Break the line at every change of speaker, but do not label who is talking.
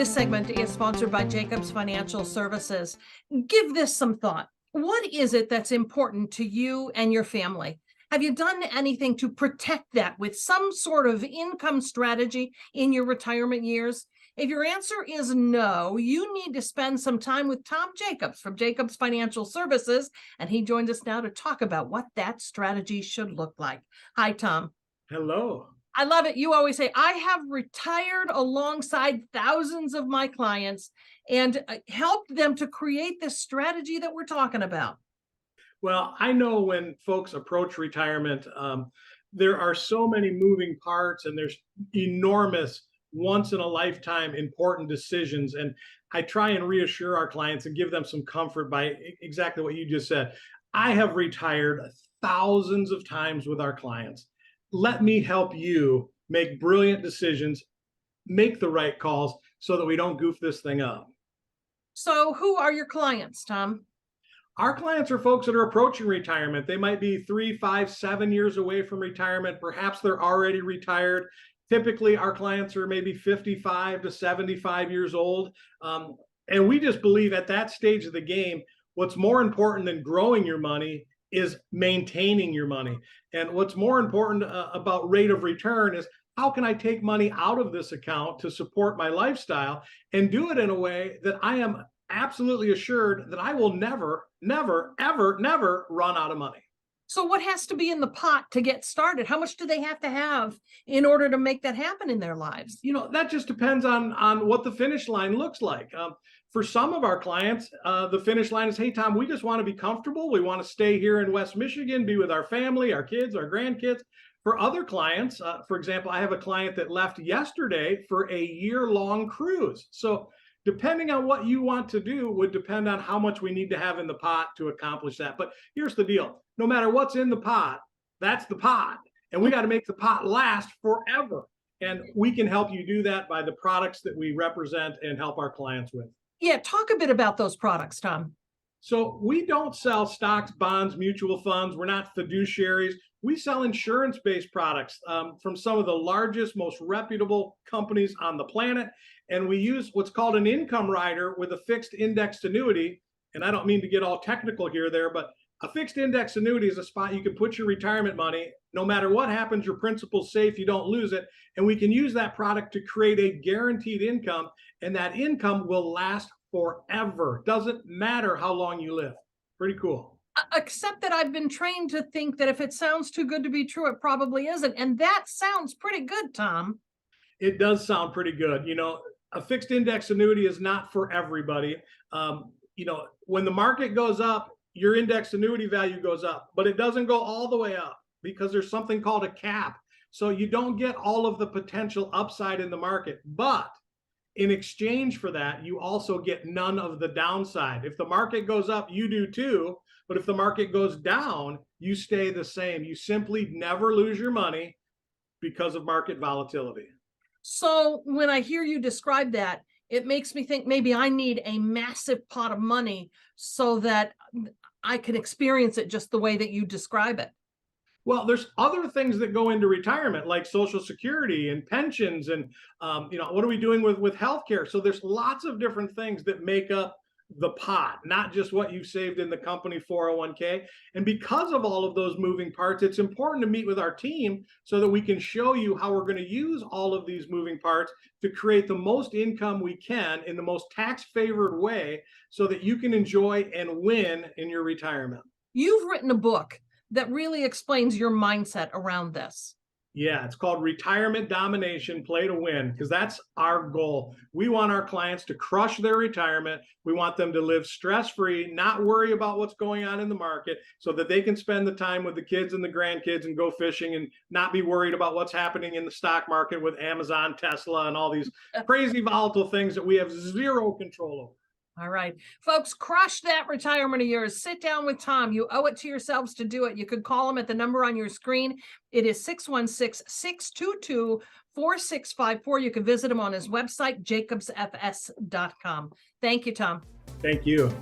This segment is sponsored by Jacobs Financial Services. Give this some thought. What is it that's important to you and your family? Have you done anything to protect that with some sort of income strategy in your retirement years? If your answer is no, you need to spend some time with Tom Jacobs from Jacobs Financial Services, and he joins us now to talk about what that strategy should look like. Hi, Tom.
Hello.
I love it. You always say, I have retired alongside thousands of my clients and helped them to create this strategy that we're talking about.
Well, I know when folks approach retirement, there are so many moving parts and there's enormous, once in a lifetime important decisions. And I try and reassure our clients and give them some comfort by exactly what you just said. I have retired thousands of times with our clients. Let me help you make brilliant decisions, make the right calls so that we don't goof this thing up.
So, who are your clients, Tom?
Our clients are folks that are approaching retirement. They might be 3, 5, 7 years away from retirement. Perhaps they're already retired. Typically, our clients are maybe 55 to 75 years old. And we just believe at that stage of the game, what's more important than growing your money is maintaining your money. And what's more important about rate of return is how can I take money out of this account to support my lifestyle and do it in a way that I am absolutely assured that I will never, never, ever, never run out of money.
So, what has to be in the pot to get started? How much do they have to have in order to make that happen in their lives?
That just depends on what the finish line looks like. For some of our clients, the finish line is, hey, Tom, we just want to be comfortable. We want to stay here in West Michigan, be with our family, our kids, our grandkids. For other clients, for example, I have a client that left yesterday for a year-long cruise. So depending on what you want to do would depend on how much we need to have in the pot to accomplish that. But here's the deal. No matter what's in the pot, that's the pot. And we got to make the pot last forever. And we can help you do that by the products that we represent and help our clients with.
Yeah, talk a bit about those products, Tom.
So we don't sell stocks, bonds, mutual funds. We're not fiduciaries. We sell insurance-based products from some of the largest, most reputable companies on the planet. And we use what's called an income rider with a fixed indexed annuity. And I don't mean to get all technical here there, but a fixed index annuity is a spot you can put your retirement money. No matter what happens, your principal's safe, you don't lose it. And we can use that product to create a guaranteed income, and that income will last forever. Doesn't matter how long you live. Pretty cool.
Except that I've been trained to think that if it sounds too good to be true, it probably isn't. And that sounds pretty good, Tom.
It does sound pretty good. A fixed index annuity is not for everybody. When the market goes up, your index annuity value goes up, but it doesn't go all the way up because there's something called a cap. So you don't get all of the potential upside in the market. But in exchange for that, you also get none of the downside. If the market goes up, you do too. But if the market goes down, you stay the same. You simply never lose your money because of market volatility.
So when I hear you describe that, it makes me think maybe I need a massive pot of money so that I can experience it just the way that you describe it.
Well, there's other things that go into retirement, like Social Security and pensions, and what are we doing with healthcare? So there's lots of different things that make up the pot, not just what you've saved in the company 401k. And because of all of those moving parts, it's important to meet with our team so that we can show you how we're going to use all of these moving parts to create the most income we can in the most tax favored way so that you can enjoy and win in your retirement.
You've written a book that really explains your mindset around this.
Yeah, it's called Retirement Domination, Play to Win, because that's our goal. We want our clients to crush their retirement. We want them to live stress-free, not worry about what's going on in the market so that they can spend the time with the kids and the grandkids and go fishing and not be worried about what's happening in the stock market with Amazon, Tesla, and all these crazy volatile things that we have zero control over.
All right, folks, crush that retirement of yours. Sit down with Tom. You owe it to yourselves to do it. You could call him at the number on your screen. It is 616-622-4654. You can visit him on his website, jacobsfs.com. Thank you, Tom.
Thank you.